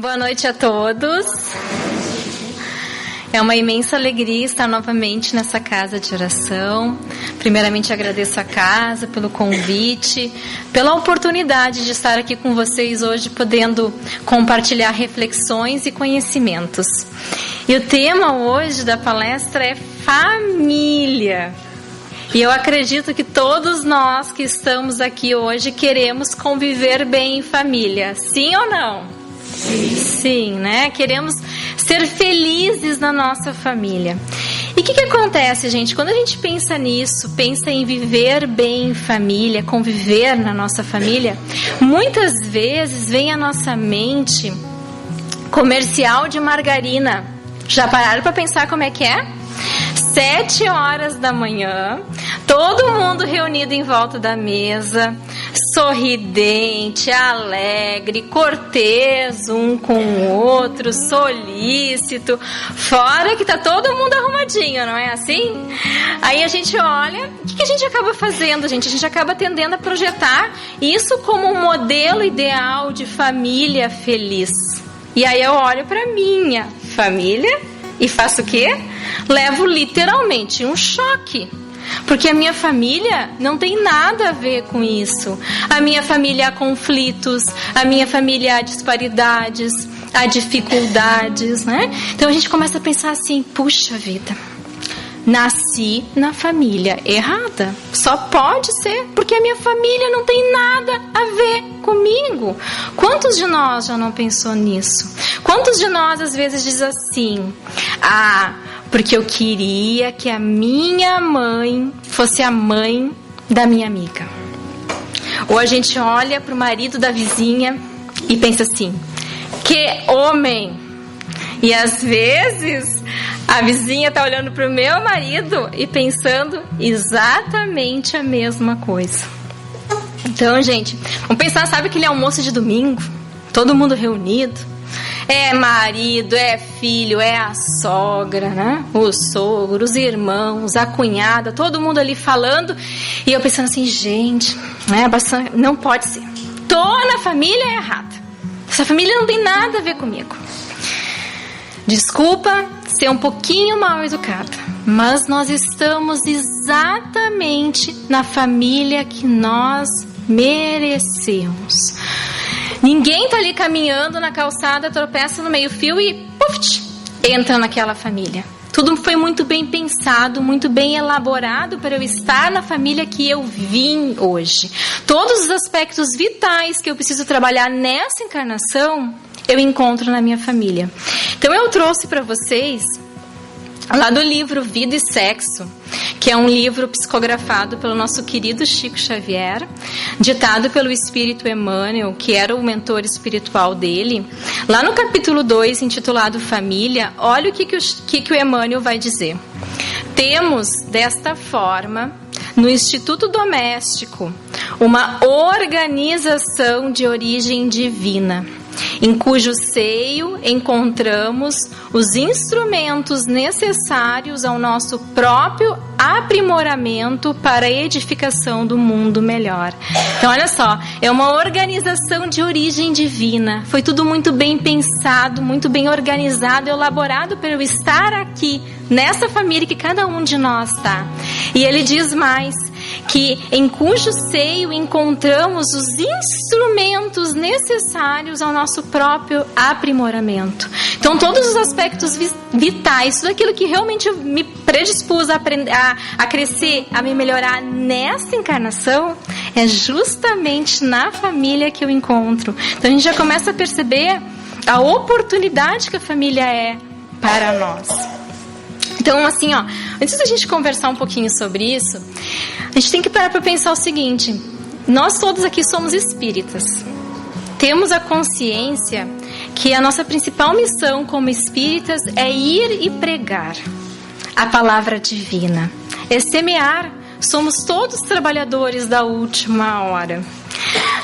Boa noite a todos. É uma imensa alegria estar novamente nessa casa de oração. Primeiramente agradeço a casa pelo convite, pela oportunidade de estar aqui com vocês hoje, podendo compartilhar reflexões e conhecimentos. E o tema hoje da palestra é família. E eu acredito que todos nós que estamos aqui hoje queremos conviver bem em família. Sim ou não? Sim, né? Queremos ser felizes na nossa família. E o que acontece, gente? Quando a gente pensa nisso, pensa em viver bem em família, conviver na nossa família, muitas vezes vem à nossa mente comercial de margarina. Já pararam para pensar como é que é? 7 horas da manhã, todo mundo reunido em volta da mesa, sorridente, alegre, cortês um com o outro, solícito, fora que tá todo mundo arrumadinho, não é assim? Aí a gente olha, o que a gente acaba fazendo, gente? A gente acaba tendendo a projetar isso como um modelo ideal de família feliz. E aí eu olho para minha família e faço o quê? Levo literalmente um choque. Porque a minha família não tem nada a ver com isso. A minha família há conflitos, a minha família há disparidades, há dificuldades, né? Então a gente começa a pensar assim, puxa vida, nasci na família errada. Só pode ser, porque a minha família não tem nada a ver comigo. Quantos de nós já não pensou nisso? Quantos de nós às vezes diz assim, porque eu queria que a minha mãe fosse a mãe da minha amiga. Ou a gente olha para o marido da vizinha e pensa assim, que homem! E às vezes a vizinha está olhando para o meu marido e pensando exatamente a mesma coisa. Então, gente, vamos pensar, sabe aquele almoço de domingo? Todo mundo reunido. É marido, é filho, é a sogra, né? O sogro, os irmãos, a cunhada, todo mundo ali falando. E eu pensando assim, gente, né? Não pode ser. Tô na família errada. Essa família não tem nada a ver comigo. Desculpa ser um pouquinho mal educada, mas nós estamos exatamente na família que nós merecemos. Ninguém tá ali caminhando na calçada, tropeça no meio-fio e puf, entra naquela família. Tudo foi muito bem pensado, muito bem elaborado para eu estar na família que eu vim hoje. Todos os aspectos vitais que eu preciso trabalhar nessa encarnação, eu encontro na minha família. Então eu trouxe para vocês, lá do livro Vida e Sexo, que é um livro psicografado pelo nosso querido Chico Xavier, ditado pelo Espírito Emmanuel, que era o mentor espiritual dele. Lá no capítulo 2, intitulado Família, olha o que o Emmanuel vai dizer. Temos, desta forma, no Instituto Doméstico, uma organização de origem divina, em cujo seio encontramos os instrumentos necessários ao nosso próprio aprimoramento para a edificação do mundo melhor. Então, olha só, é uma organização de origem divina. Foi tudo muito bem pensado, muito bem organizado, elaborado para eu estar aqui, nessa família que cada um de nós está. E ele diz mais, que em cujo seio encontramos os instrumentos necessários ao nosso próprio aprimoramento. Então, todos os aspectos vitais, tudo aquilo que realmente me predispus a crescer, a me melhorar nessa encarnação, é justamente na família que eu encontro. Então, a gente já começa a perceber a oportunidade que a família é para nós. Então, assim, antes da gente conversar um pouquinho sobre isso, a gente tem que parar para pensar o seguinte, nós todos aqui somos espíritas. Temos a consciência que a nossa principal missão como espíritas é ir e pregar a palavra divina, é semear. Somos todos trabalhadores da última hora.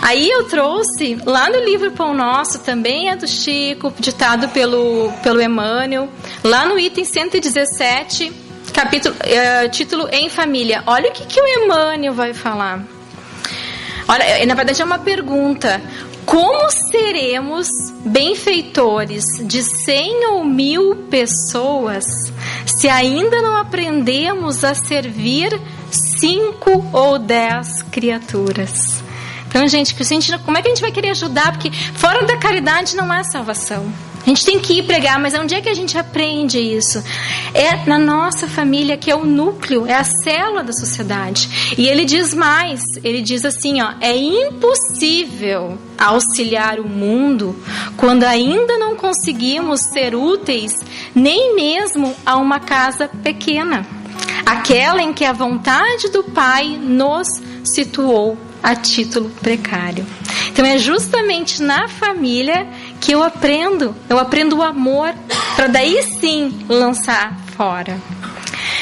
Aí eu trouxe, lá no livro Pão Nosso, também é do Chico, ditado pelo Emmanuel, lá no item 117, título Em Família. Olha o que o Emmanuel vai falar. Olha, na verdade é uma pergunta. Como seremos benfeitores de 100 ou 1000 pessoas se ainda não aprendemos a servir 5 ou 10 criaturas? Então, gente, como é que a gente vai querer ajudar? Porque fora da caridade não há salvação. A gente tem que ir pregar, mas onde é que a gente aprende isso? É na nossa família, que é o núcleo, é a célula da sociedade. E ele diz mais, ele diz assim, ó, é impossível auxiliar o mundo quando ainda não conseguimos ser úteis nem mesmo a uma casa pequena, aquela em que a vontade do Pai nos situou a título precário. Então é justamente na família que eu aprendo o amor, para daí sim lançar fora.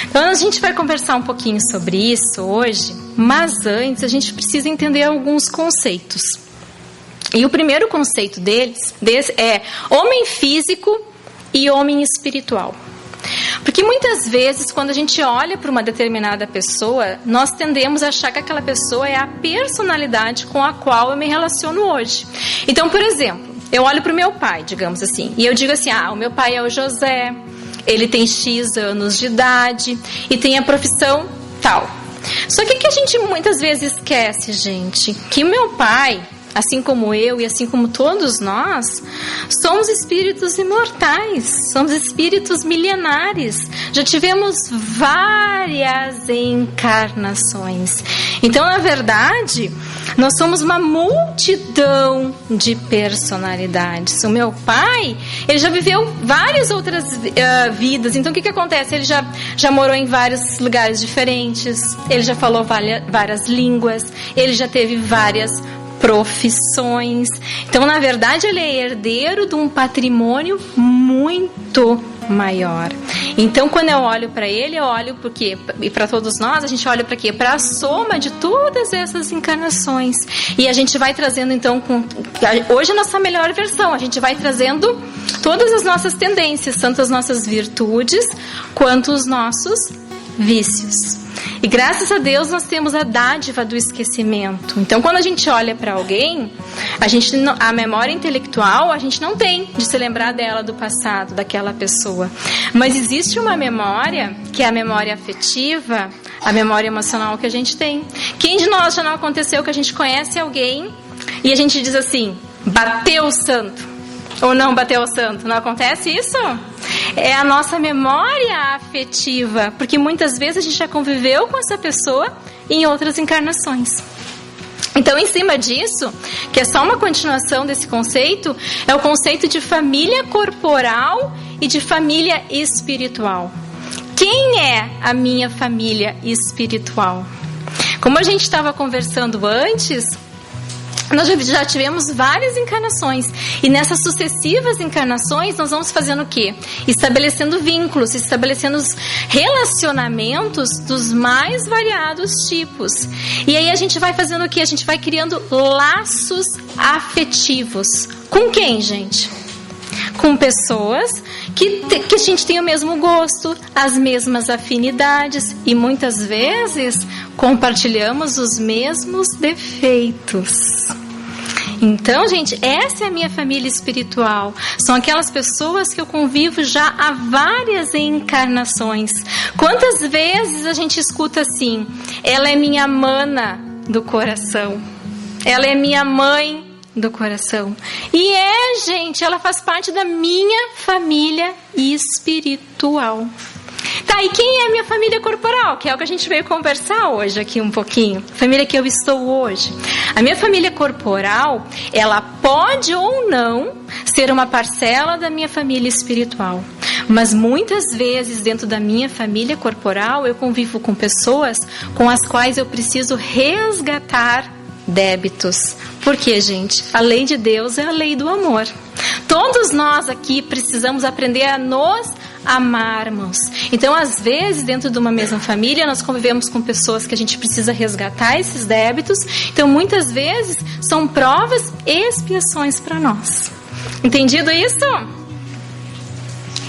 Então a gente vai conversar um pouquinho sobre isso hoje, mas antes a gente precisa entender alguns conceitos. E o primeiro conceito desse é homem físico e homem espiritual. Porque muitas vezes, quando a gente olha para uma determinada pessoa, nós tendemos a achar que aquela pessoa é a personalidade com a qual eu me relaciono hoje. Então, por exemplo, eu olho para o meu pai, digamos assim, e eu digo assim, o meu pai é o José, ele tem X anos de idade e tem a profissão tal. Só que a gente muitas vezes esquece, gente, que o meu pai, assim como eu e assim como todos nós, somos espíritos imortais, somos espíritos milenares. Já tivemos várias encarnações. Então, na verdade, nós somos uma multidão de personalidades. O meu pai, ele já viveu várias outras vidas. Então, o que acontece? Ele já morou em vários lugares diferentes, ele já falou várias línguas, ele já teve várias profissões. Então, na verdade, ele é herdeiro de um patrimônio muito maior. Então, quando eu olho para ele, eu olho porque, e para todos nós, a gente olha para quê? Para a soma de todas essas encarnações. E a gente vai trazendo, então, hoje a nossa melhor versão, a gente vai trazendo todas as nossas tendências, tanto as nossas virtudes quanto os nossos vícios. E graças a Deus nós temos a dádiva do esquecimento. Então, quando a gente olha para alguém, a memória intelectual a gente não tem de se lembrar dela, do passado, daquela pessoa. Mas existe uma memória, que é a memória afetiva, a memória emocional que a gente tem. Quem de nós já não aconteceu que a gente conhece alguém e a gente diz assim, bateu o santo? Ou não bateu o santo? Não acontece isso? É a nossa memória afetiva, porque muitas vezes a gente já conviveu com essa pessoa em outras encarnações. Então, em cima disso, que é só uma continuação desse conceito, é o conceito de família corporal e de família espiritual. Quem é a minha família espiritual? Como a gente estava conversando antes, nós já tivemos várias encarnações. E nessas sucessivas encarnações, nós vamos fazendo o quê? Estabelecendo vínculos, estabelecendo relacionamentos dos mais variados tipos. E aí a gente vai fazendo o quê? A gente vai criando laços afetivos. Com quem, gente? Com pessoas que a gente tem o mesmo gosto, as mesmas afinidades e muitas vezes compartilhamos os mesmos defeitos. Então, gente, essa é a minha família espiritual. São aquelas pessoas que eu convivo já há várias encarnações. Quantas vezes a gente escuta assim, ela é minha mana do coração, ela é minha mãe do coração. E gente, ela faz parte da minha família espiritual. Tá, e quem é a minha família corporal? Que é o que a gente veio conversar hoje aqui um pouquinho. Família que eu estou hoje. A minha família corporal, ela pode ou não ser uma parcela da minha família espiritual. Mas muitas vezes dentro da minha família corporal, eu convivo com pessoas com as quais eu preciso resgatar débitos. Porque, gente, a lei de Deus é a lei do amor. Todos nós aqui precisamos aprender a nos amarmos. Então, às vezes, dentro de uma mesma família, nós convivemos com pessoas que a gente precisa resgatar esses débitos. Então, muitas vezes, são provas e expiações para nós. Entendido isso?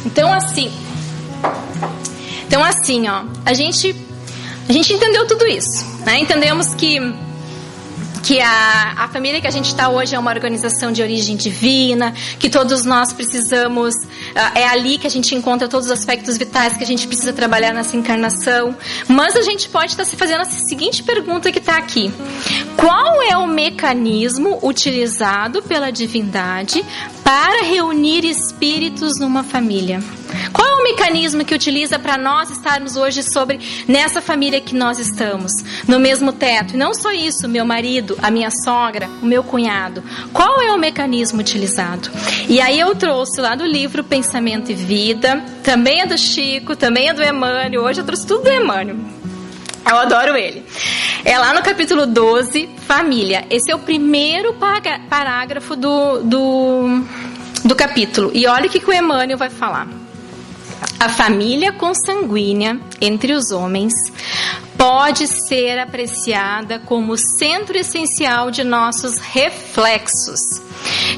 Então, assim, ó, a gente entendeu tudo isso, né? Entendemos que que a família que a gente está hoje é uma organização de origem divina, que todos nós precisamos, é ali que a gente encontra todos os aspectos vitais que a gente precisa trabalhar nessa encarnação. Mas a gente pode estar se fazendo a seguinte pergunta que está aqui: qual é o mecanismo utilizado pela divindade para reunir espíritos numa família? Qual é o mecanismo que utiliza para nós estarmos hoje nessa família que nós estamos, no mesmo teto? E não só isso, meu marido, a minha sogra, o meu cunhado. Qual é o mecanismo utilizado? E aí eu trouxe lá do livro Pensamento e Vida, também é do Chico, também é do Emmanuel. Hoje eu trouxe tudo do Emmanuel. Eu adoro ele. É lá no capítulo 12, família. Esse é o primeiro parágrafo do capítulo. E olha o que o Emmanuel vai falar. A família consanguínea entre os homens pode ser apreciada como o centro essencial de nossos reflexos.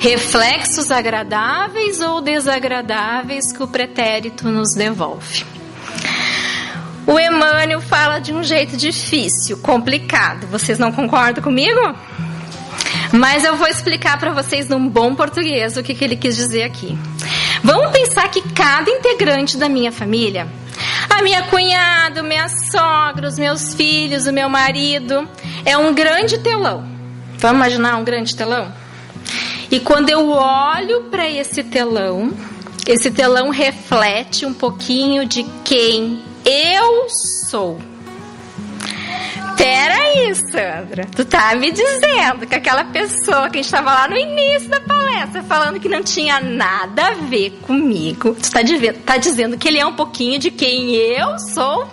Reflexos agradáveis ou desagradáveis que o pretérito nos devolve. O Emmanuel fala de um jeito difícil, complicado. Vocês não concordam comigo? Mas eu vou explicar para vocês num bom português o que ele quis dizer aqui. Vamos pensar que cada integrante da minha família, a minha cunhada, minha sogra, os meus filhos, o meu marido, é um grande telão. Vamos imaginar um grande telão? E quando eu olho para esse telão reflete um pouquinho de quem eu sou. Peraí, Sandra, tu tá me dizendo que aquela pessoa que a gente estava lá no início da palestra falando que não tinha nada a ver comigo, tu tá dizendo que ele é um pouquinho de quem eu sou?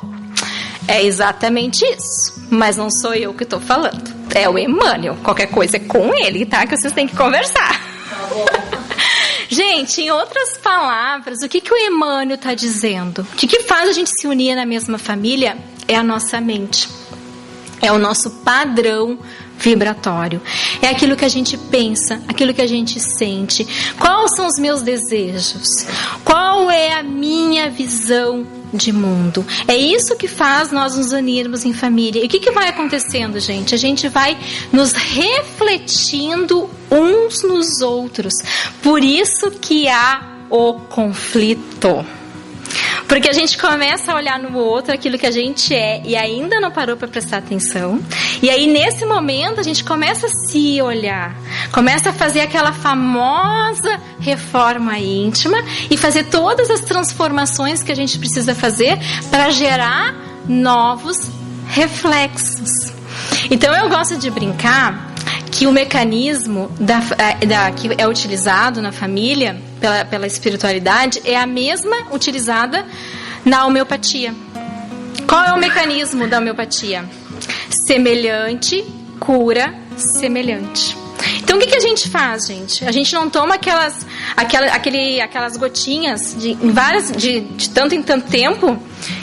É exatamente isso, mas não sou eu que tô falando, é o Emmanuel. Qualquer coisa é com ele, tá? Que vocês têm que conversar. Tá bom. Gente, em outras palavras, o que o Emmanuel tá dizendo? O que faz a gente se unir na mesma família é a nossa mente. É o nosso padrão vibratório. É aquilo que a gente pensa, aquilo que a gente sente. Quais são os meus desejos? Qual é a minha visão de mundo? É isso que faz nós nos unirmos em família. E o que vai acontecendo, gente? A gente vai nos refletindo uns nos outros. Por isso que há o conflito. Porque a gente começa a olhar no outro aquilo que a gente é e ainda não parou para prestar atenção. E aí, nesse momento, a gente começa a se olhar. Começa a fazer aquela famosa reforma íntima e fazer todas as transformações que a gente precisa fazer para gerar novos reflexos. Então, eu gosto de brincar que o mecanismo que é utilizado na família pela espiritualidade é a mesma utilizada na homeopatia. Qual é o mecanismo da homeopatia? Semelhante, cura, semelhante. Então o que a gente faz, gente? A gente não toma aquelas gotinhas de tanto em tanto tempo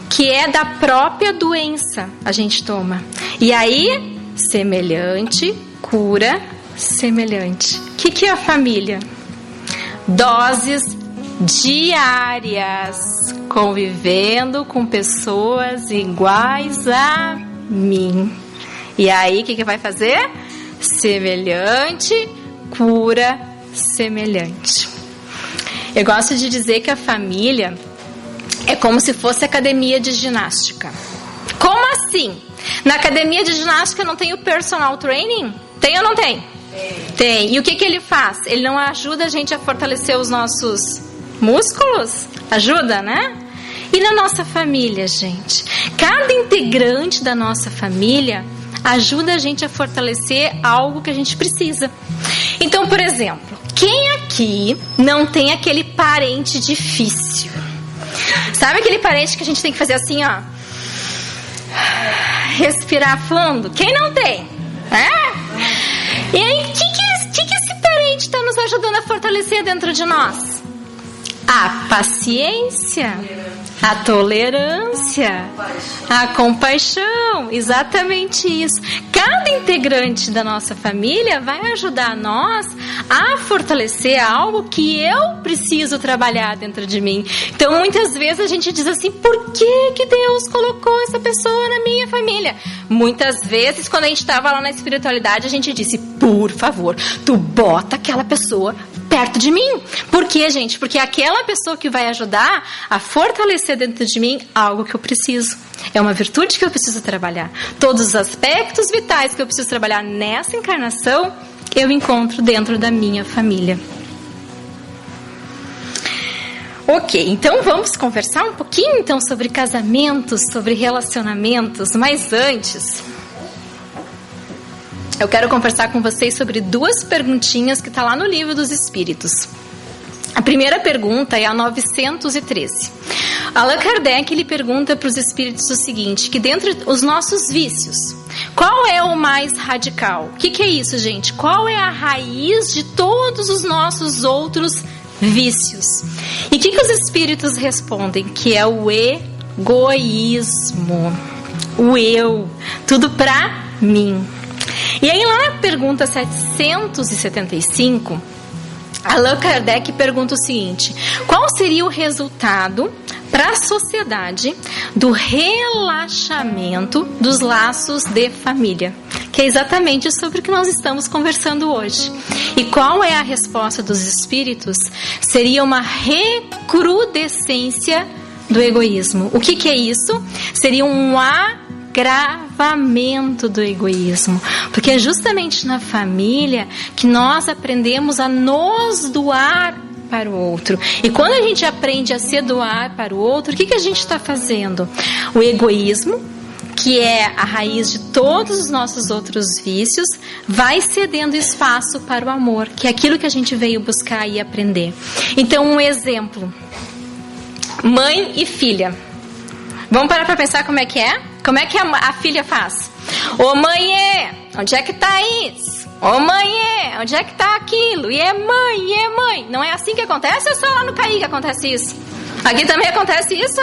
que é da própria doença, a gente toma. E aí, semelhante, cura, semelhante. O que é a família? Doses diárias, convivendo com pessoas iguais a mim. E aí, o que vai fazer? Semelhante, cura, semelhante. Eu gosto de dizer que a família é como se fosse academia de ginástica. Como assim? Na academia de ginástica não tem o personal training? Tem ou não tem? Tem. E o que ele faz? Ele não ajuda a gente a fortalecer os nossos músculos? Ajuda, né? E na nossa família, gente? Cada integrante da nossa família ajuda a gente a fortalecer algo que a gente precisa. Então, por exemplo, quem aqui não tem aquele parente difícil? Sabe aquele parente que a gente tem que fazer assim, ó? Respirar fundo? Quem não tem? E aí, o que esse parente está nos ajudando a fortalecer dentro de nós? A paciência. A tolerância, a compaixão, exatamente isso. Cada integrante da nossa família vai ajudar nós a fortalecer algo que eu preciso trabalhar dentro de mim. Então, muitas vezes a gente diz assim, por que Deus colocou essa pessoa na minha família? Muitas vezes, quando a gente estava lá na espiritualidade, a gente disse, por favor, tu bota aquela pessoa perto de mim. Por quê, gente? Porque é aquela pessoa que vai ajudar a fortalecer dentro de mim algo que eu preciso. É uma virtude que eu preciso trabalhar. Todos os aspectos vitais que eu preciso trabalhar nessa encarnação, eu encontro dentro da minha família. Ok, então vamos conversar um pouquinho então sobre casamentos, sobre relacionamentos, mas antes eu quero conversar com vocês sobre 2 perguntinhas que está lá no Livro dos Espíritos. A primeira pergunta é a 913. Allan Kardec ele pergunta para os espíritos o seguinte, que dentre os nossos vícios, qual é o mais radical? O que é isso, gente? Qual é a raiz de todos os nossos outros vícios? E o que os espíritos respondem? Que é o egoísmo. O eu. Tudo pra mim. E aí lá na pergunta 775, Allan Kardec pergunta o seguinte, qual seria o resultado para a sociedade do relaxamento dos laços de família? Que é exatamente sobre o que nós estamos conversando hoje. E qual é a resposta dos espíritos? Seria uma recrudescência do egoísmo. O que é isso? Seria um agravamento do egoísmo, porque é justamente na família que nós aprendemos a nos doar para o outro. E quando a gente aprende a se doar para o outro, o que a gente está fazendo? O egoísmo, que é a raiz de todos os nossos outros vícios, vai cedendo espaço para o amor, que é aquilo que a gente veio buscar e aprender. Então, um exemplo: mãe e filha. Vamos parar para pensar como é que é? Como é que a filha faz? Ô mãe, onde é que tá isso? Ô mãe, onde é que tá aquilo? E é mãe. Não é assim que acontece ou só lá no CAI que acontece isso? Aqui também acontece isso?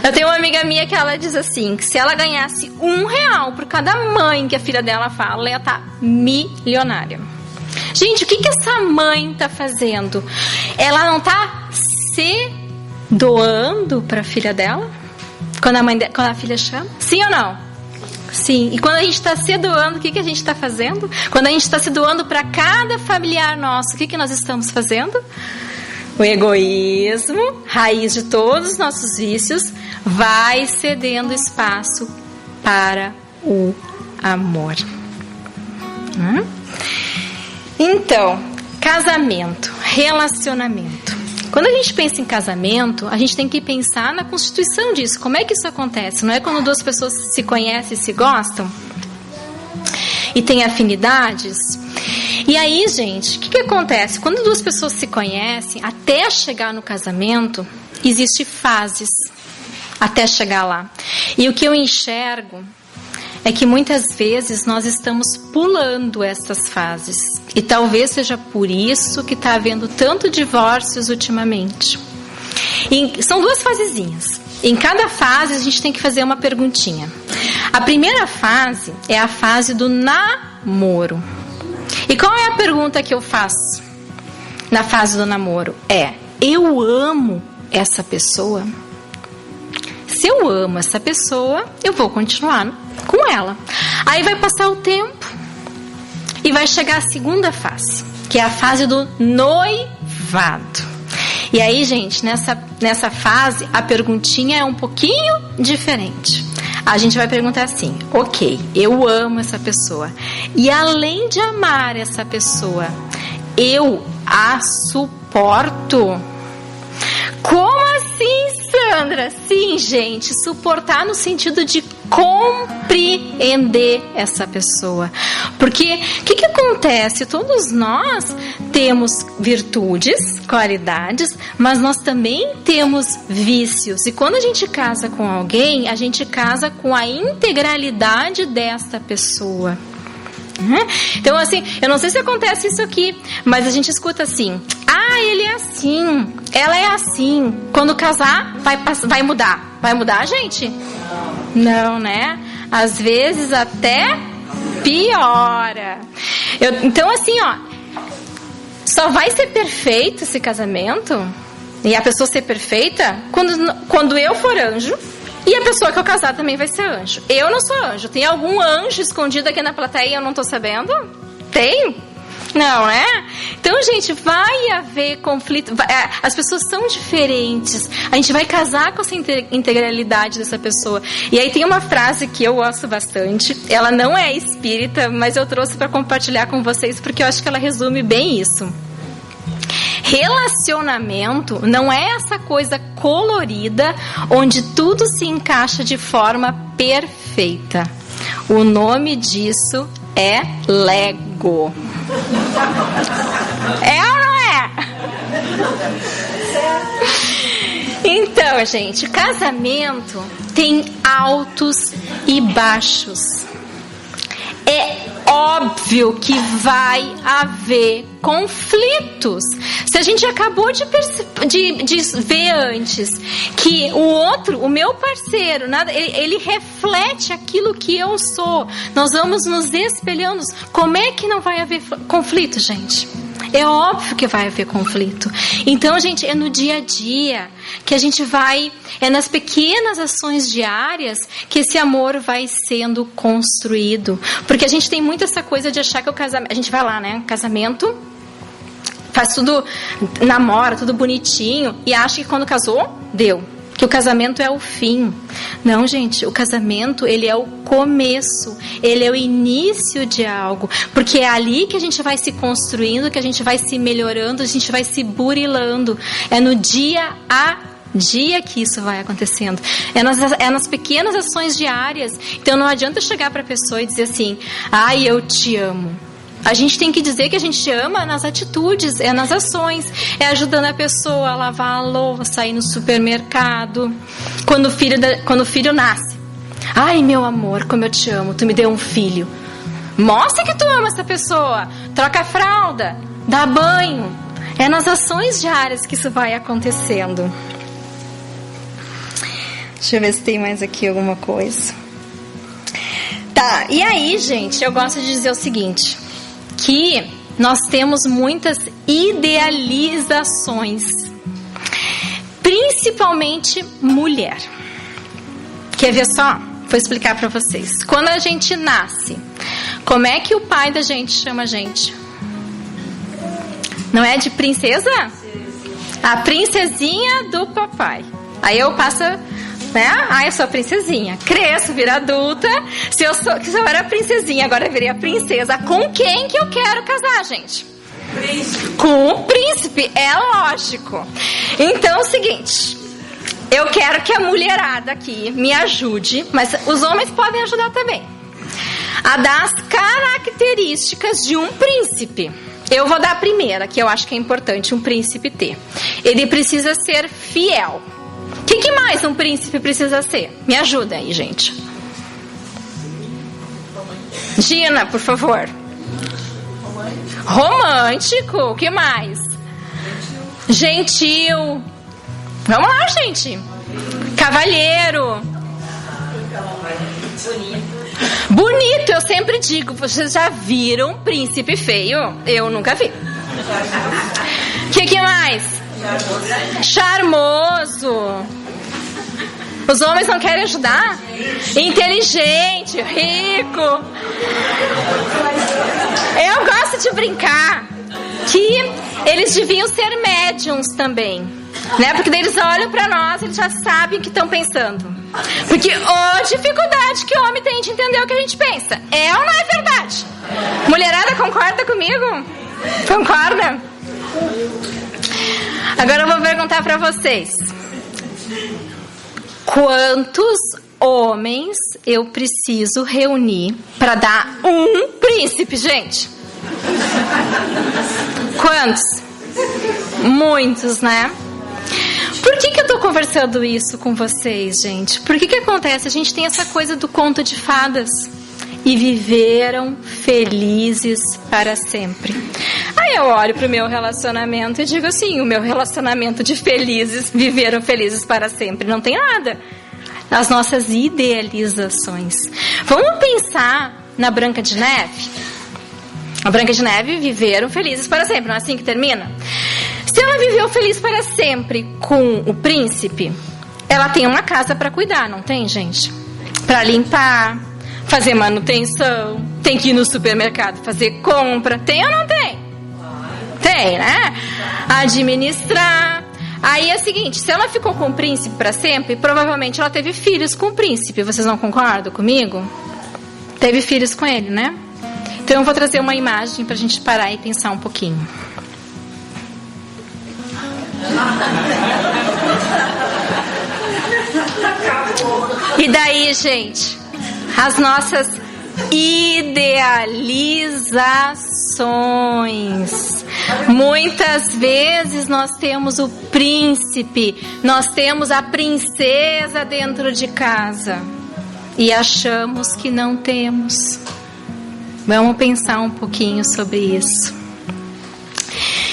Eu tenho uma amiga minha que ela diz assim, que se ela ganhasse R$1 por cada mãe que a filha dela fala, ela ia estar milionária. Gente, o que essa mãe tá fazendo? Ela não tá se doando para a filha dela? Quando a filha chama? Sim ou não? Sim. E quando a gente está se doando, o que a gente está fazendo? Quando a gente está se doando para cada familiar nosso, o que nós estamos fazendo? O egoísmo, raiz de todos os nossos vícios, vai cedendo espaço para o amor. Então, casamento, relacionamento. Quando a gente pensa em casamento, a gente tem que pensar na constituição disso. Como é que isso acontece? Não é quando 2 pessoas se conhecem e se gostam? E têm afinidades? E aí, gente, o que acontece? Quando 2 pessoas se conhecem, até chegar no casamento, existem fases até chegar lá. E o que eu enxergo é que muitas vezes nós estamos pulando essas fases. E talvez seja por isso que está havendo tanto divórcios ultimamente. E são 2 fasezinhas. Em cada fase a gente tem que fazer uma perguntinha. A primeira fase é a fase do namoro. E qual é a pergunta que eu faço na fase do namoro? Eu amo essa pessoa? Se eu amo essa pessoa, eu vou continuar com ela. Aí vai passar o tempo e vai chegar a segunda fase, que é a fase do noivado. E aí, gente, nessa fase, a perguntinha é um pouquinho diferente. A gente vai perguntar assim, ok, eu amo essa pessoa. E além de amar essa pessoa, eu a suporto? Como assim, Sandra? Sim, gente, suportar no sentido de compreender essa pessoa. Porque o que acontece? Todos nós temos virtudes, qualidades, mas nós também temos vícios. E quando a gente casa com alguém, a gente casa com a integralidade desta pessoa. Então, assim, eu não sei se acontece isso aqui, mas a gente escuta assim, ele é assim, ela é assim. Quando casar, vai mudar. Vai mudar, gente? Não, né? Às vezes até piora. Então, assim, ó, só vai ser perfeito esse casamento e a pessoa ser perfeita quando eu for anjo e a pessoa que eu casar também vai ser anjo. Eu não sou anjo. Tem algum anjo escondido aqui na plateia e eu não tô sabendo? Tem? Não, é? Então, gente, vai haver conflito. As pessoas são diferentes. A gente vai casar com essa integralidade dessa pessoa. E aí tem uma frase que eu gosto bastante. Ela não é espírita, mas eu trouxe para compartilhar com vocês porque eu acho que ela resume bem isso. Relacionamento não é essa coisa colorida onde tudo se encaixa de forma perfeita. O nome disso é Lego. É ou não é? Então, gente, casamento tem altos e baixos. É óbvio que vai haver conflitos. Se a gente acabou de ver antes que o meu parceiro, ele reflete aquilo que eu sou, nós vamos nos espelhando. Como é que não vai haver conflito, gente? É óbvio que vai haver conflito. Então, gente, é no dia a dia que a gente vai, é nas pequenas ações diárias que esse amor vai sendo construído. Porque a gente tem muito essa coisa de achar que o casamento, a gente vai lá, né, casamento, faz tudo, namora, tudo bonitinho e acha que quando casou, deu. Que o casamento é o fim. Não, gente, o casamento, ele é o começo, ele é o início de algo, porque é ali que a gente vai se construindo, que a gente vai se melhorando, a gente vai se burilando. É no dia a dia que isso vai acontecendo. É nas pequenas ações diárias. Então não adianta chegar para a pessoa e dizer assim, ai, eu te amo. A gente tem que dizer que a gente ama nas atitudes, é nas ações, é ajudando a pessoa a lavar a louça, a ir no supermercado, quando o filho nasce. Ai, meu amor, como eu te amo, tu me deu um filho. Mostra que tu ama essa pessoa, troca a fralda, dá banho. É nas ações diárias que isso vai acontecendo. Deixa eu ver se tem mais aqui alguma coisa. Tá, e aí, gente, eu gosto de dizer o seguinte, que nós temos muitas idealizações, principalmente mulher. Quer ver só? Vou explicar para vocês. Quando a gente nasce, como é que o pai da gente chama a gente? Não é de princesa? A princesinha do papai. Aí eu passo, né? Ah, eu sou a princesinha. Cresço, viro adulta. Se eu era a princesinha, agora eu virei a princesa. Com quem que eu quero casar, gente? Príncipe. Com o príncipe, é lógico. Então é o seguinte, eu quero que a mulherada aqui me ajude, mas os homens podem ajudar também, a dar as características de um príncipe. Eu vou dar a primeira, que eu acho que é importante um príncipe ter. Ele precisa ser fiel. O que mais um príncipe precisa ser? Me ajuda aí, gente. Gina, por favor. Romântico. O que mais? Gentil. Vamos lá, gente. Cavalheiro. Bonito, eu sempre digo. Vocês já viram um príncipe feio? Eu nunca vi. O que mais? Charmoso. Os homens não querem ajudar? Inteligente, rico. Eu gosto de brincar que eles deviam ser médiums também, né? Porque daí eles olham pra nós, eles já sabem o que estão pensando. Porque a dificuldade que o homem tem de entender o que a gente pensa. É ou não é verdade? Mulherada, concorda comigo? Concorda? Agora eu vou perguntar pra vocês. Quantos homens eu preciso reunir para dar um príncipe, gente? Quantos? Muitos, né? Por que eu tô conversando isso com vocês, gente? Por que acontece? A gente tem essa coisa do conto de fadas. E viveram felizes para sempre. Aí eu olho pro meu relacionamento e digo assim, o meu relacionamento de felizes, viveram felizes para sempre, não tem nada. As nossas idealizações. Vamos pensar na Branca de Neve? A Branca de Neve viveram felizes para sempre, não é assim que termina? Se ela viveu feliz para sempre com o príncipe, ela tem uma casa para cuidar, não tem, gente? Para limpar, fazer manutenção, tem que ir no supermercado fazer compra, tem ou não tem? Tem, né? Administrar. Aí é o seguinte, se ela ficou com o príncipe para sempre, provavelmente ela teve filhos com o príncipe. Vocês não concordam comigo? Teve filhos com ele, né? Então eu vou trazer uma imagem pra gente parar e pensar um pouquinho. E daí, gente, as nossas idealizações. Muitas vezes nós temos o príncipe, nós temos a princesa dentro de casa e achamos que não temos. Vamos pensar um pouquinho sobre isso.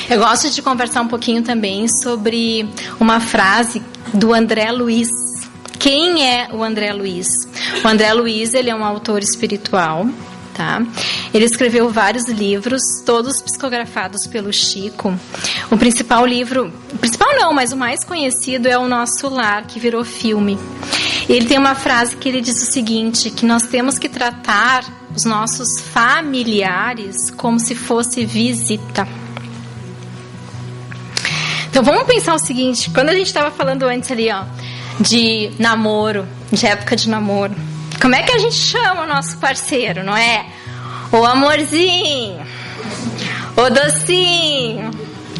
Eu gosto de conversar um pouquinho também sobre uma frase do André Luiz. Quem é o André Luiz? O André Luiz, ele é um autor espiritual, tá? Ele escreveu vários livros, todos psicografados pelo Chico. O principal livro, mas o mais conhecido é O Nosso Lar, que virou filme. Ele tem uma frase que ele diz o seguinte, que nós temos que tratar os nossos familiares como se fosse visita. Então vamos pensar o seguinte, quando a gente estava falando antes ali, ó, de namoro, de época de namoro, como é que a gente chama o nosso parceiro, não é? O amorzinho, o docinho,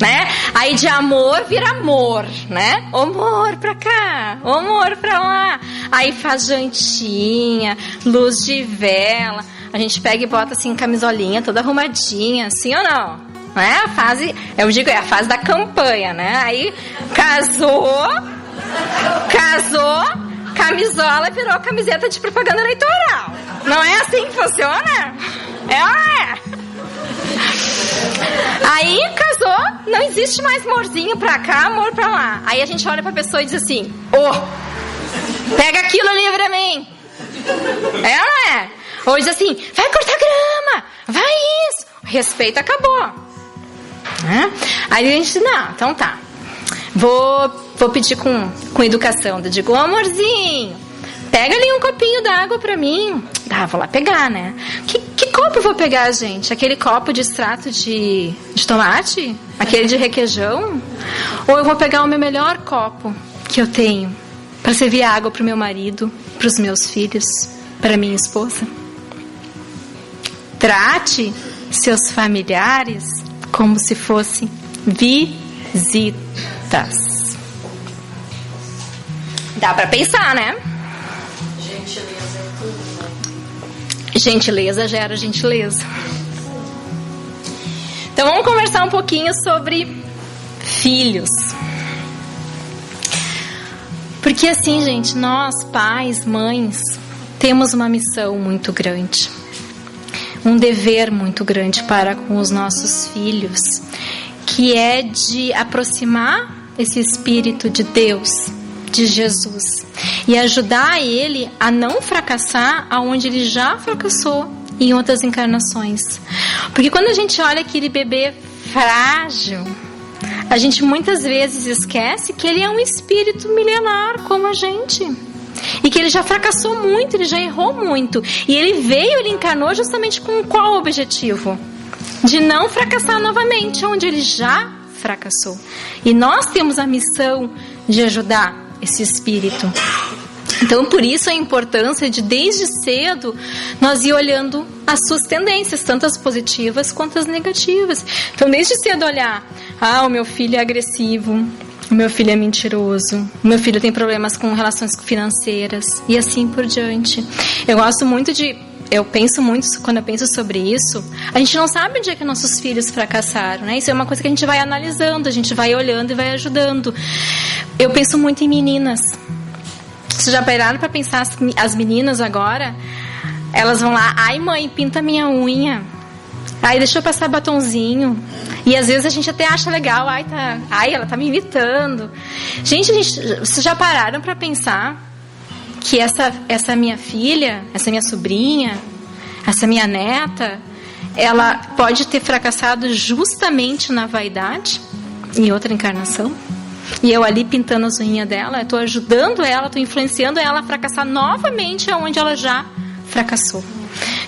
né? Aí de amor vira amor, né? Amor pra cá, amor pra lá. Aí faz jantinha, luz de vela. A gente pega e bota assim camisolinha toda arrumadinha, assim ou não? Né? A fase, eu digo, é a fase da campanha, né? Aí casou, camisola virou camiseta de propaganda eleitoral. Não é assim que funciona? É. Aí casou, não existe mais amorzinho pra cá, amor pra lá. Aí a gente olha pra pessoa e diz assim, pega aquilo ali pra mim. É ou não é? Ou diz assim, vai cortar grama, vai isso. O respeito acabou. Aí a gente, não, então tá. Vou pedir com educação. Eu digo, amorzinho, pega ali um copinho d'água pra mim. Vou lá pegar, né? Que copo eu vou pegar, gente? Aquele copo de extrato de tomate? Aquele de requeijão? Ou eu vou pegar o meu melhor copo que eu tenho para servir água pro meu marido, pros meus filhos, para minha esposa? Trate seus familiares como se fossem visitas. Dá para pensar, né? Gentileza é tudo, né? Gentileza gera gentileza. Então vamos conversar um pouquinho sobre filhos. Porque assim, gente, nós, pais, mães, temos uma missão muito grande. Um dever muito grande para com os nossos filhos, que é de aproximar esse Espírito de Deus, de Jesus, e ajudar ele a não fracassar aonde ele já fracassou em outras encarnações. Porque quando a gente olha aquele bebê frágil, a gente muitas vezes esquece que ele é um espírito milenar como a gente. E que ele já fracassou muito, ele já errou muito. E ele encarnou justamente com qual objetivo? De não fracassar novamente, onde ele já fracassou. E nós temos a missão de ajudar esse espírito. Então, por isso a importância de, desde cedo, nós ir olhando as suas tendências, tanto as positivas quanto as negativas. Então, desde cedo olhar, o meu filho é agressivo, o meu filho é mentiroso, o meu filho tem problemas com relações financeiras, e assim por diante. Eu penso muito, quando eu penso sobre isso, a gente não sabe onde é que nossos filhos fracassaram, né? Isso é uma coisa que a gente vai analisando, a gente vai olhando e vai ajudando. Eu penso muito em meninas. Vocês já pararam para pensar, as meninas agora, elas vão lá, ai mãe, pinta minha unha. Ai, deixa eu passar batonzinho. E às vezes a gente até acha legal. Ai, ela tá me imitando. Gente, vocês já pararam para pensar que essa minha filha, essa minha sobrinha, essa minha neta, ela pode ter fracassado justamente na vaidade, em outra encarnação? E eu ali pintando as unhas dela, eu tô ajudando ela, tô influenciando ela a fracassar novamente onde ela já fracassou.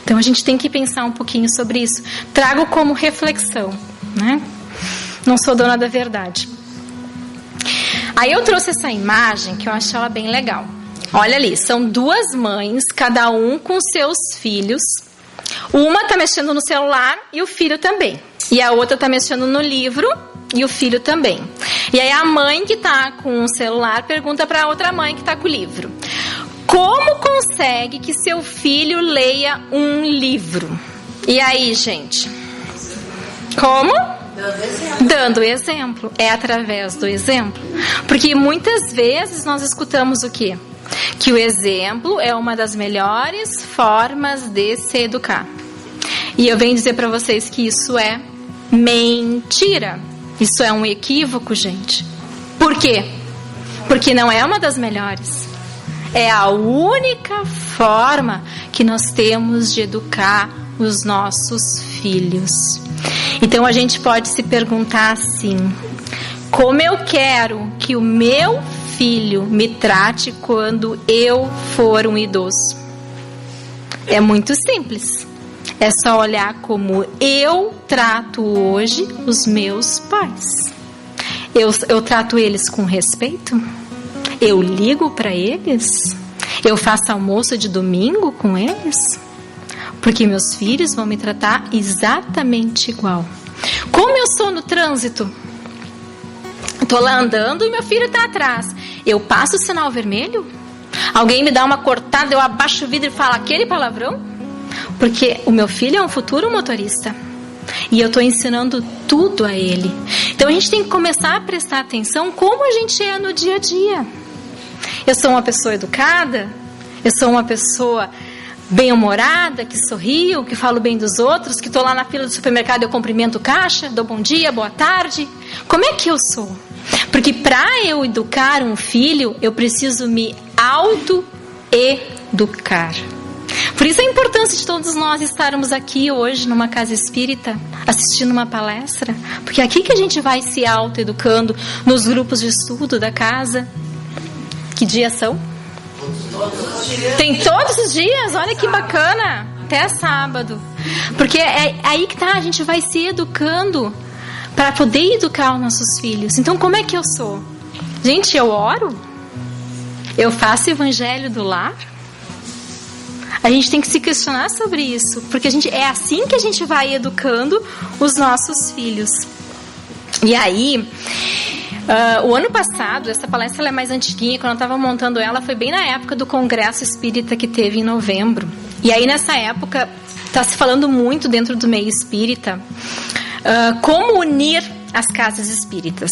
Então a gente tem que pensar um pouquinho sobre isso. Trago como reflexão, né? Não sou dona da verdade. Aí eu trouxe essa imagem que eu achei ela bem legal. Olha ali, são duas mães, cada um com seus filhos. Uma está mexendo no celular e o filho também. E a outra está mexendo no livro e o filho também. E aí a mãe que está com o celular pergunta para a outra mãe que está com o livro: como consegue que seu filho leia um livro? E aí, gente? Como? Dando exemplo. É através do exemplo. Porque muitas vezes nós escutamos o quê? Que o exemplo é uma das melhores formas de se educar. E eu venho dizer para vocês que isso é mentira. Isso é um equívoco, gente. Por quê? Porque não é uma das melhores. É a única forma que nós temos de educar os nossos filhos. Então a gente pode se perguntar assim: como eu quero que o meu filho me trate quando eu for um idoso? É muito simples. É só olhar como eu trato hoje os meus pais. Eu trato eles com respeito? Eu ligo para eles? Eu faço almoço de domingo com eles? Porque meus filhos vão me tratar exatamente igual. Como eu sou no trânsito? Estou lá andando e meu filho está atrás. Eu passo o sinal vermelho? Alguém me dá uma cortada, eu abaixo o vidro e falo aquele palavrão? Porque o meu filho é um futuro motorista. E eu estou ensinando tudo a ele. Então a gente tem que começar a prestar atenção como a gente é no dia a dia. Eu sou uma pessoa educada? Eu sou uma pessoa bem-humorada, que sorrio, que falo bem dos outros, que estou lá na fila do supermercado e eu cumprimento o caixa, dou bom dia, boa tarde? Como é que eu sou? Porque para eu educar um filho, eu preciso me auto-educar. Por isso a importância de todos nós estarmos aqui hoje numa casa espírita, assistindo uma palestra, porque é aqui que a gente vai se auto-educando nos grupos de estudo da casa. Que dias são? Tem todos os dias, olha que bacana, até sábado. Porque é aí que tá, a gente vai se educando para poder educar os nossos filhos. Então como é que eu sou? Gente, eu oro? Eu faço evangelho do lar? A gente tem que se questionar sobre isso, porque é assim que a gente vai educando os nossos filhos. E aí, o ano passado, essa palestra ela é mais antiguinha, quando eu estava montando ela, foi bem na época do Congresso Espírita que teve em novembro. E aí nessa época, está se falando muito dentro do meio espírita, como unir as casas espíritas.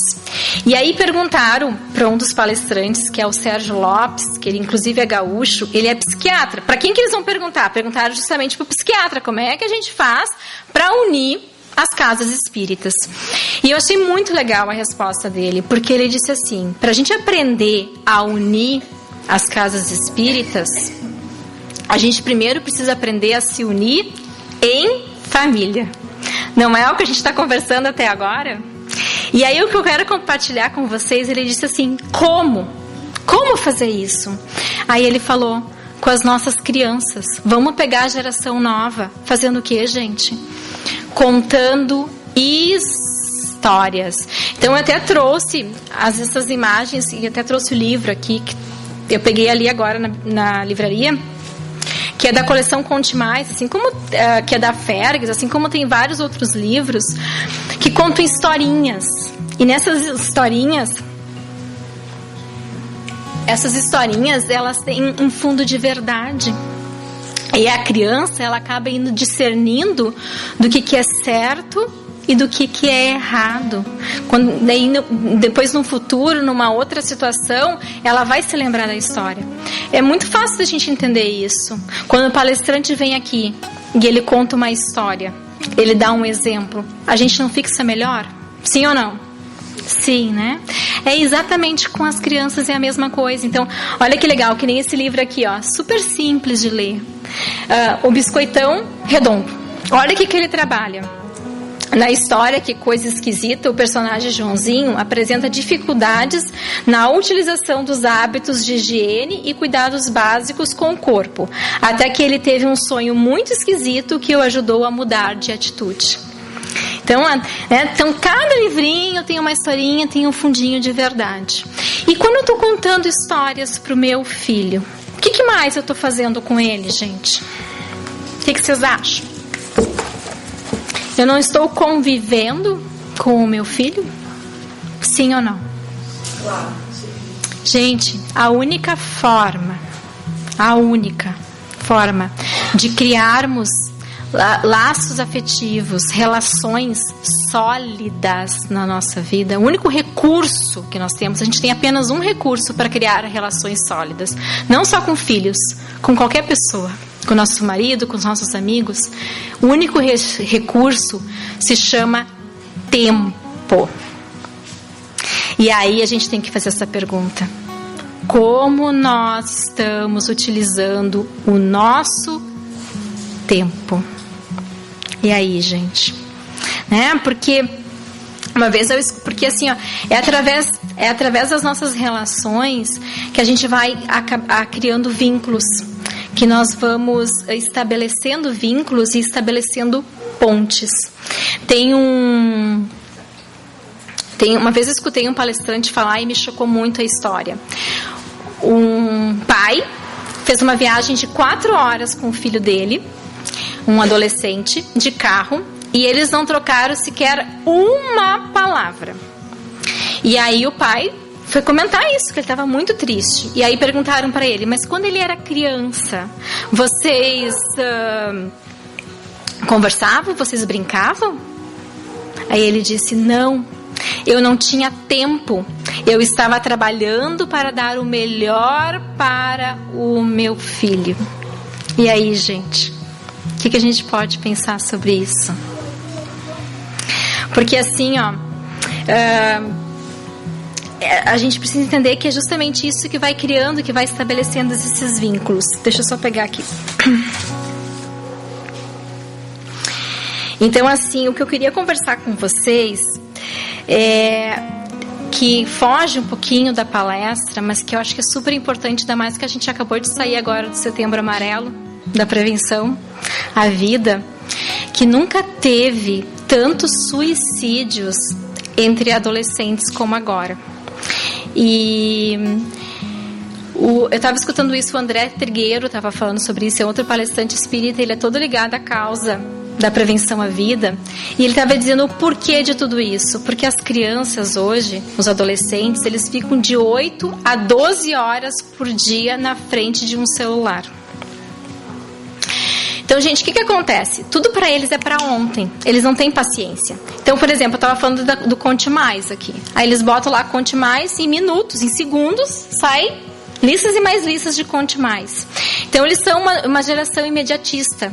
E aí perguntaram para um dos palestrantes, que é o Sérgio Lopes, que ele inclusive é gaúcho, ele é psiquiatra. Para quem que eles vão perguntar? Perguntaram justamente para o psiquiatra, como é que a gente faz para unir as casas espíritas. E eu achei muito legal a resposta dele, porque ele disse assim: para a gente aprender a unir as casas espíritas, a gente primeiro precisa aprender a se unir em família. Não é o que a gente está conversando até agora? E aí o que eu quero compartilhar com vocês, ele disse assim: como? Como fazer isso? Aí ele falou: com as nossas crianças. Vamos pegar a geração nova. Fazendo o quê, gente? Contando histórias. Então eu até trouxe essas imagens e até trouxe o livro aqui, que eu peguei ali agora na livraria, que é da coleção Conte Mais, assim como que é da Fergus, assim como tem vários outros livros que contam historinhas. E nessas historinhas, elas têm um fundo de verdade. E a criança, ela acaba indo discernindo do que é certo e do que é errado. Daí, depois no futuro, numa outra situação, ela vai se lembrar da história. É muito fácil da gente entender isso. Quando o palestrante vem aqui e ele conta uma história, ele dá um exemplo, a gente não fixa melhor? Sim ou não? Sim, né? É exatamente com as crianças é a mesma coisa. Então, olha que legal, que nem esse livro aqui, ó, super simples de ler. O Biscoitão Redondo. Olha o que ele trabalha. Na história, que coisa esquisita, o personagem Joãozinho apresenta dificuldades na utilização dos hábitos de higiene e cuidados básicos com o corpo, até que ele teve um sonho muito esquisito que o ajudou a mudar de atitude. Então, cada livrinho tem uma historinha, tem um fundinho de verdade. E quando eu estou contando histórias para o meu filho, o que mais eu estou fazendo com ele, gente? O que vocês acham? Eu não estou convivendo com o meu filho? Sim ou não? Claro, sim. Gente, a única forma de criarmos laços afetivos, relações sólidas na nossa vida, o único recurso que nós temos, a gente tem apenas um recurso para criar relações sólidas, não só com filhos, com qualquer pessoa, com nosso marido, com os nossos amigos. O único recurso se chama tempo. E aí a gente tem que fazer essa pergunta: como nós estamos utilizando o nosso tempo? E aí, gente, né? Porque porque assim, ó, é através das nossas relações que a gente vai criando vínculos, que nós vamos estabelecendo vínculos e estabelecendo pontes. Uma vez eu escutei um palestrante falar e me chocou muito a história. Um pai fez uma viagem de 4 horas com o filho dele, um adolescente, de carro, e eles não trocaram sequer uma palavra. E aí o pai foi comentar isso, que ele estava muito triste. E aí perguntaram para ele: mas quando ele era criança, vocês conversavam? Vocês brincavam? Aí ele disse: não, eu não tinha tempo. Eu estava trabalhando para dar o melhor para o meu filho. E aí, gente, o que a gente pode pensar sobre isso? Porque assim, ó, a gente precisa entender que é justamente isso que vai criando, que vai estabelecendo esses vínculos. Deixa eu só pegar aqui. Então, assim, o que eu queria conversar com vocês que foge um pouquinho da palestra, mas que eu acho que é super importante, ainda mais que a gente acabou de sair agora do Setembro Amarelo, da prevenção à vida, que nunca teve tantos suicídios entre adolescentes como agora. E eu estava escutando isso, o André Trigueiro estava falando sobre isso, é outro palestrante espírita, ele é todo ligado à causa da prevenção à vida, e ele estava dizendo o porquê de tudo isso. Porque as crianças hoje, os adolescentes, eles ficam de 8 a 12 horas por dia na frente de um celular. Então, gente, o que acontece? Tudo para eles é para ontem. Eles não têm paciência. Então, por exemplo, eu estava falando do Conte Mais aqui. Aí eles botam lá Conte Mais, em minutos, em segundos, sai listas e mais listas de Conte Mais. Então, eles são uma geração imediatista.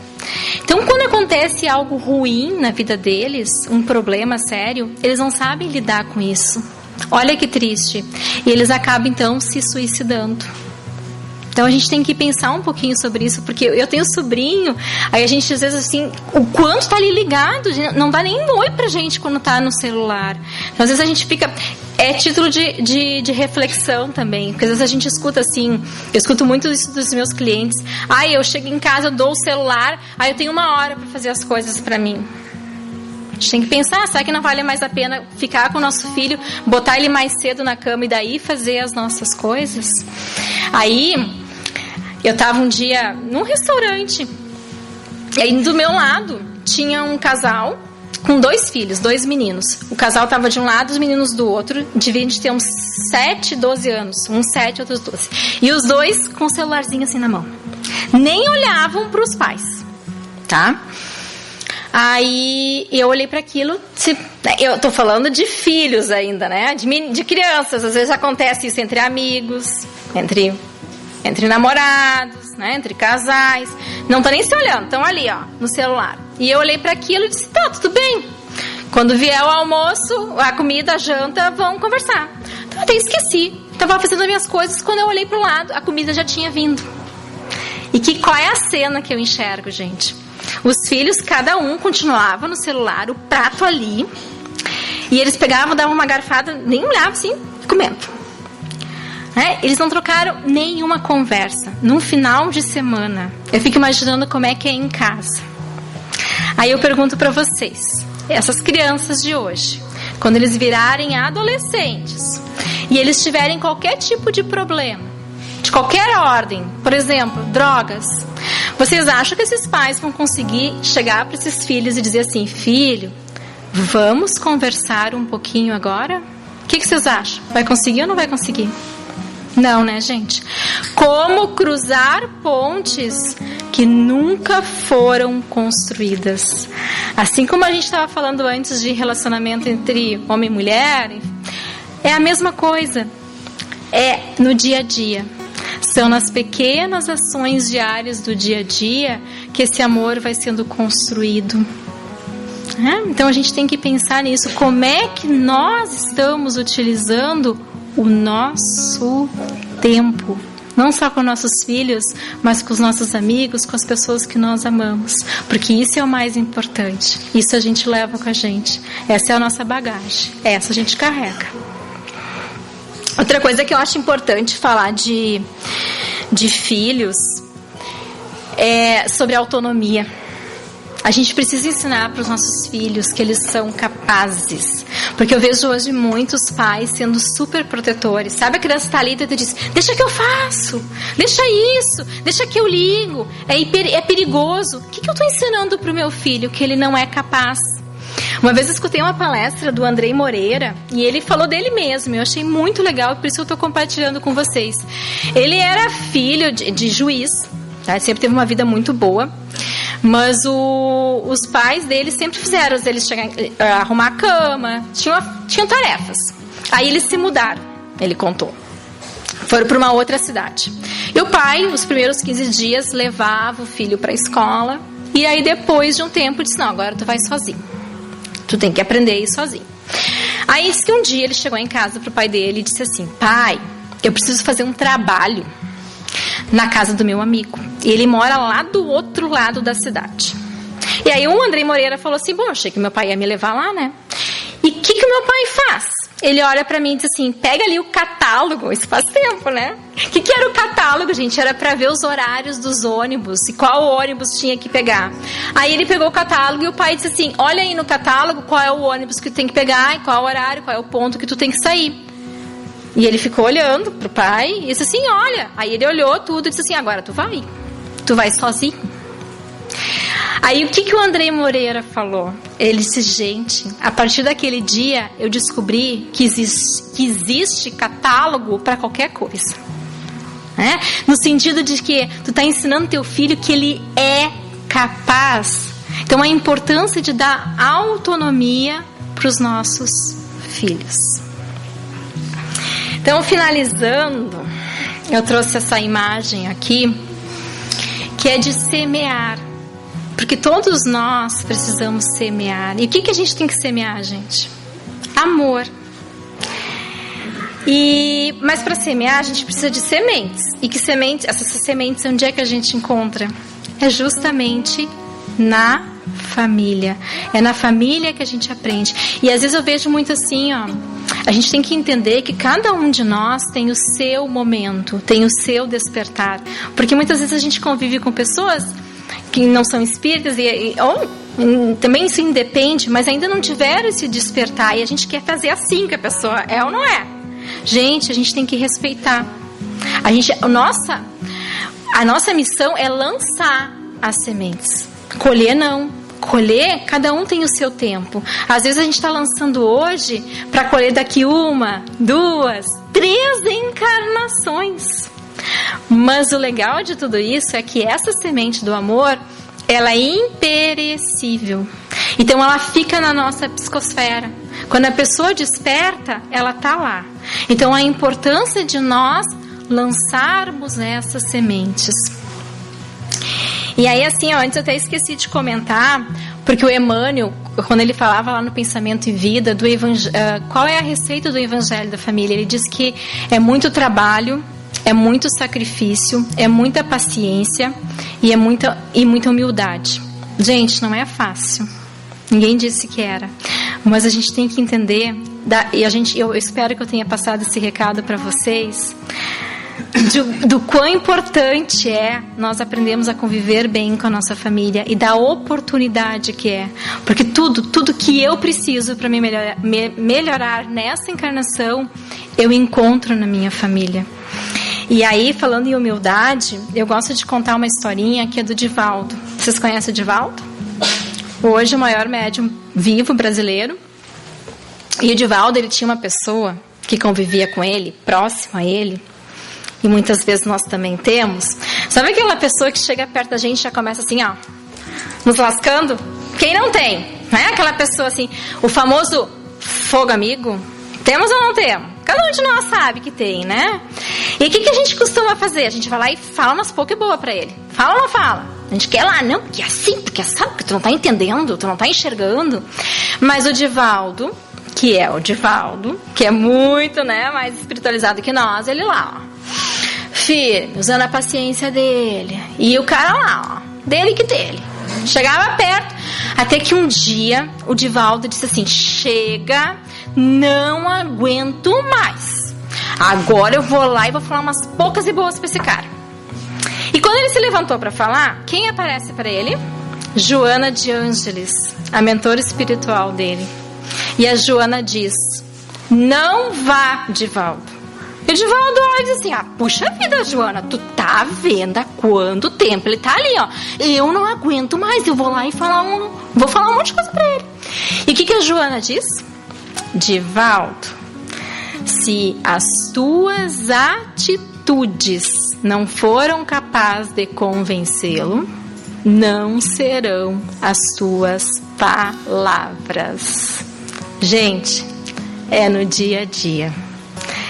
Então, quando acontece algo ruim na vida deles, um problema sério, eles não sabem lidar com isso. Olha que triste. E eles acabam, então, se suicidando. Então a gente tem que pensar um pouquinho sobre isso, porque eu tenho sobrinho, aí a gente às vezes assim, o quanto tá ali ligado, não dá nem um oi pra gente quando tá no celular. Então às vezes a gente fica, é título de reflexão também, porque às vezes a gente escuta assim, eu escuto muito isso dos meus clientes: eu chego em casa, eu dou o celular, aí eu tenho 1 hora pra fazer as coisas pra mim. A gente tem que pensar, será que não vale mais a pena ficar com o nosso filho, botar ele mais cedo na cama e daí fazer as nossas coisas? Aí, eu estava um dia num restaurante, e aí do meu lado tinha um casal com 2 filhos, 2 meninos. O casal estava de um lado, os meninos do outro, deviam de ter uns 7, 12 anos, uns 7, outros 12. E os 2 com o celularzinho assim na mão. Nem olhavam para os pais, tá? Aí eu olhei para aquilo, eu tô falando de filhos ainda, né? De crianças, às vezes acontece isso entre amigos, entre namorados, né, entre casais, não estão nem se olhando, estão ali, ó, no celular. E eu olhei para aquilo e disse, tá, tudo bem. Quando vier o almoço, a comida, a janta, vão conversar. Então eu até esqueci. Estava fazendo as minhas coisas, quando eu olhei para o lado, a comida já tinha vindo. E qual é a cena que eu enxergo, gente? Os filhos, cada um continuava no celular, o prato ali. E eles pegavam, davam uma garfada, nem olhavam assim, comendo. Eles não trocaram nenhuma conversa. Num final de semana, eu fico imaginando como é que é em casa. Aí eu pergunto para vocês, essas crianças de hoje, quando eles virarem adolescentes e eles tiverem qualquer tipo de problema, de qualquer ordem, por exemplo, drogas, vocês acham que esses pais vão conseguir chegar para esses filhos e dizer assim, filho, vamos conversar um pouquinho agora? O que vocês acham? Vai conseguir ou não vai conseguir? Não, né, gente? Como cruzar pontes que nunca foram construídas? Assim como a gente estava falando antes de relacionamento entre homem e mulher, é a mesma coisa. É no dia a dia. São nas pequenas ações diárias do dia a dia que esse amor vai sendo construído. Então a gente tem que pensar nisso. Como é que nós estamos utilizando o nosso tempo? Não só com nossos filhos, mas com os nossos amigos, com as pessoas que nós amamos. Porque isso é o mais importante. Isso a gente leva com a gente. Essa é a nossa bagagem. Essa a gente carrega. Outra coisa que eu acho importante falar de filhos é sobre autonomia. A gente precisa ensinar para os nossos filhos que eles são capazes. Porque eu vejo hoje muitos pais sendo super protetores. Sabe, a criança está ali e diz, deixa que eu faço, deixa isso, deixa que eu ligo, é perigoso. O que eu estou ensinando para o meu filho que ele não é capaz? Uma vez eu escutei uma palestra do Andrei Moreira e ele falou dele mesmo. Eu achei muito legal, por isso eu estou compartilhando com vocês. Ele era filho de juiz, tá? Ele sempre teve uma vida muito boa. Mas os pais dele sempre fizeram eles arrumar a cama, tinham tarefas. Aí eles se mudaram, ele contou. Foram para uma outra cidade. E o pai, os primeiros 15 dias, levava o filho para a escola. E aí depois de um tempo disse, não, agora tu vai sozinho. Tu tem que aprender a ir sozinho. Aí disse que um dia ele chegou em casa pro pai dele e disse assim, pai, eu preciso fazer um trabalho na casa do meu amigo. E ele mora lá do outro lado da cidade. E aí o Andrei Moreira falou assim, bom, achei que meu pai ia me levar lá, né? E o que o meu pai faz? Ele olha pra mim e diz assim, pega ali o catálogo, isso faz tempo, né? O que era o catálogo, gente? Era pra ver os horários dos ônibus e qual ônibus tinha que pegar. Aí ele pegou o catálogo e o pai disse assim, olha aí no catálogo qual é o ônibus que tu tem que pegar, e qual é o horário, qual é o ponto que tu tem que sair. E ele ficou olhando pro pai e disse assim, olha. Aí ele olhou tudo e disse assim, agora tu vai sozinho. Aí o que o Andrei Moreira falou? Ele disse, gente, a partir daquele dia eu descobri que existe catálogo para qualquer coisa. No sentido de que tu tá ensinando teu filho que ele é capaz. Então a importância de dar autonomia para os nossos filhos. Então, finalizando, eu trouxe essa imagem aqui, que é de semear. Porque todos nós precisamos semear. E o que a gente tem que semear, gente? Amor. Mas para semear, a gente precisa de sementes. E que sementes? Essas sementes, onde é que a gente encontra? É justamente na família. É na família que a gente aprende. E às vezes eu vejo muito assim, ó. A gente tem que entender que cada um de nós tem o seu momento, tem o seu despertar. Porque muitas vezes a gente convive com pessoas que não são espíritas ou também isso independe, mas ainda não tiveram esse despertar. E a gente quer fazer assim com a pessoa, é ou não é? Gente, a gente tem que respeitar. A nossa missão é lançar as sementes. Colher não. Colher, cada um tem o seu tempo. Às vezes a gente está lançando hoje para colher daqui 1, 2, 3 encarnações. Mas o legal de tudo isso é que essa semente do amor, ela é imperecível. Então ela fica na nossa psicosfera. Quando a pessoa desperta, ela está lá. Então a importância de nós lançarmos essas sementes. E aí, assim, antes eu até esqueci de comentar, porque o Emmanuel, quando ele falava lá no Pensamento e Vida, qual é a receita do Evangelho da Família? Ele diz que é muito trabalho, é muito sacrifício, é muita paciência e muita humildade. Gente, não é fácil. Ninguém disse que era. Mas a gente tem que entender, eu espero que eu tenha passado esse recado para vocês, do quão importante é nós aprendermos a conviver bem com a nossa família e da oportunidade que é. Porque tudo que eu preciso para me melhorar nessa encarnação, eu encontro na minha família. E aí, falando em humildade, eu gosto de contar uma historinha que é do Divaldo. Vocês conhecem o Divaldo? Hoje o maior médium vivo brasileiro. E o Divaldo, ele tinha uma pessoa que convivia com ele, próximo a ele, e muitas vezes nós também temos. Sabe aquela pessoa que chega perto da gente e já começa assim, ó, nos lascando? Quem não tem? Né? Aquela pessoa assim, o famoso fogo amigo. Temos ou não temos? Cada um de nós sabe que tem, né? E o que a gente costuma fazer? A gente vai lá e fala umas poucas boas pra ele. Fala ou não fala? A gente quer lá, não, porque é assim, porque é sabe, porque tu não tá entendendo, tu não tá enxergando. Mas o Divaldo, que é muito, né, mais espiritualizado que nós, ele lá, ó, firme, usando a paciência dele. E o cara lá, ó, dele que dele. Chegava perto, até que um dia o Divaldo disse assim, chega, não aguento mais. Agora eu vou lá e vou falar umas poucas e boas pra esse cara. E quando ele se levantou para falar, quem aparece para ele? Joana de Ângeles, a mentora espiritual dele. E a Joana diz, não vá, Divaldo. E o Divaldo olha e diz assim, puxa vida, Joana, tu tá vendo há quanto tempo ele tá ali, ó. Eu não aguento mais, eu vou lá e vou falar um monte de coisa pra ele. E o que a Joana diz? Divaldo, se as tuas atitudes não foram capazes de convencê-lo, não serão as tuas palavras. Gente, é no dia a dia.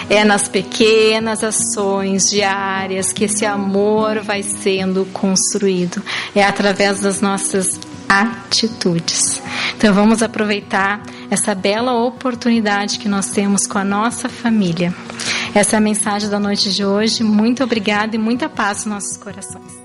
É nas pequenas ações diárias que esse amor vai sendo construído. É através das nossas atitudes. Então vamos aproveitar essa bela oportunidade que nós temos com a nossa família. Essa é a mensagem da noite de hoje. Muito obrigada e muita paz nos nossos corações.